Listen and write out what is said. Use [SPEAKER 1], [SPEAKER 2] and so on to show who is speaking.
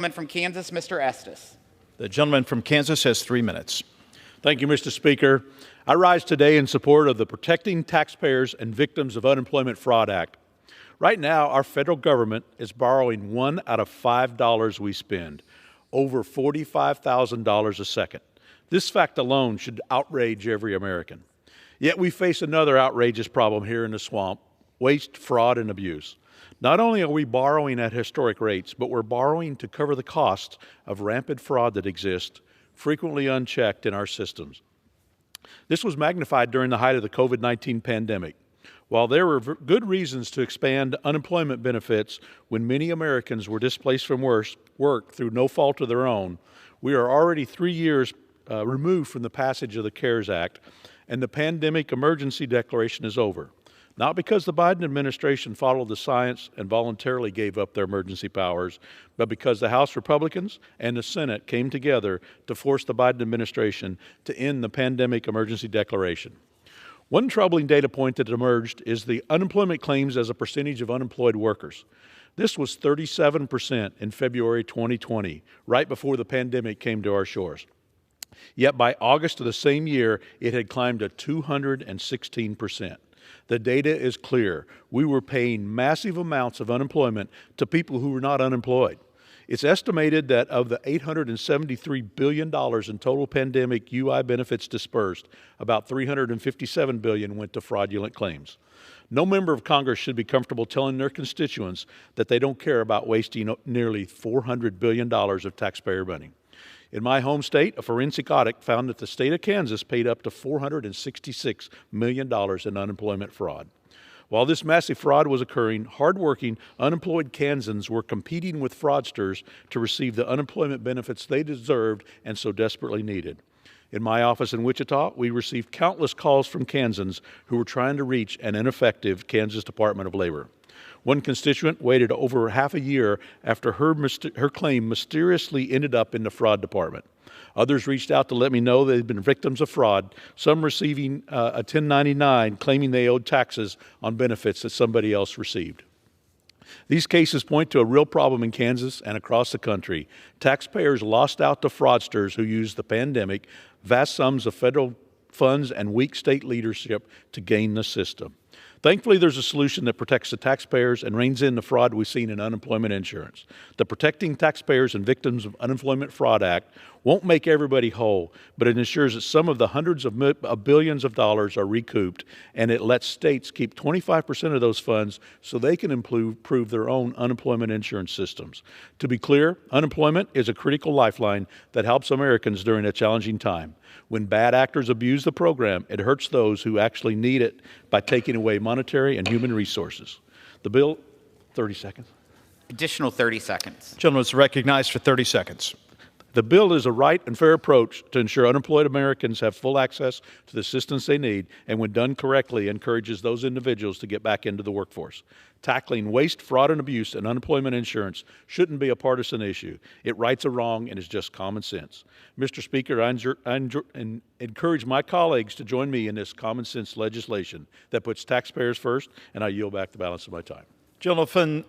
[SPEAKER 1] From Kansas, Mr. Estes.
[SPEAKER 2] The gentleman from Kansas has 3 minutes.
[SPEAKER 3] Thank you, Mr. Speaker. I rise today in support of the Protecting Taxpayers and Victims of Unemployment Fraud Act. Right now, our federal government is borrowing $1 out of $5 we spend, over $45,000 a second. This fact alone should outrage every American. Yet we face another outrageous problem here in the swamp: waste, fraud, and abuse. Not only are we borrowing at historic rates, but we're borrowing to cover the costs of rampant fraud that exists, frequently unchecked in our systems. This was magnified during the height of the COVID-19 pandemic. While there were good reasons to expand unemployment benefits when many Americans were displaced from work through no fault of their own, we are already 3 years removed from the passage of the CARES Act, and the pandemic emergency declaration is over. Not because the Biden administration followed the science and voluntarily gave up their emergency powers, but because the House Republicans and the Senate came together to force the Biden administration to end the pandemic emergency declaration. One troubling data point that emerged is the unemployment claims as a percentage of unemployed workers. This was 37% in February 2020, right before the pandemic came to our shores. Yet by August of the same year, it had climbed to 216%. The data is clear. We were paying massive amounts of unemployment to people who were not unemployed. It's estimated that of the $873 billion in total pandemic UI benefits dispersed, about $357 billion went to fraudulent claims. No member of Congress should be comfortable telling their constituents that they don't care about wasting nearly $400 billion of taxpayer money. In my home state, a forensic audit found that the state of Kansas paid up to $466 million in unemployment fraud. While this massive fraud was occurring, hardworking, unemployed Kansans were competing with fraudsters to receive the unemployment benefits they deserved and so desperately needed. In my office in Wichita, we received countless calls from Kansans who were trying to reach an ineffective Kansas Department of Labor. One constituent waited over half a year after her claim mysteriously ended up in the fraud department. Others reached out to let me know they'd been victims of fraud, some receiving a 1099 claiming they owed taxes on benefits that somebody else received. These cases point to a real problem in Kansas and across the country. Taxpayers lost out to fraudsters who used the pandemic, vast sums of federal funds, and weak state leadership to gain the system. Thankfully, there's a solution that protects the taxpayers and reins in the fraud we've seen in unemployment insurance. The Protecting Taxpayers and Victims of Unemployment Fraud Act won't make everybody whole, but it ensures that some of the hundreds of billions of dollars are recouped, and it lets states keep 25% of those funds so they can improve their own unemployment insurance systems. To be clear, unemployment is a critical lifeline that helps Americans during a challenging time. When bad actors abuse the program, it hurts those who actually need it by taking away monetary and human resources. The bill, 30 seconds.
[SPEAKER 1] Additional 30 seconds.
[SPEAKER 2] Gentleman is recognized for 30 seconds.
[SPEAKER 3] The bill is a right and fair approach to ensure unemployed Americans have full access to the assistance they need, and when done correctly, encourages those individuals to get back into the workforce. Tackling waste, fraud, and abuse in unemployment insurance shouldn't be a partisan issue. It rights a wrong and is just common sense. Mr. Speaker, I encourage my colleagues to join me in this common sense legislation that puts taxpayers first, and I yield back the balance of my time.
[SPEAKER 2] Gentleman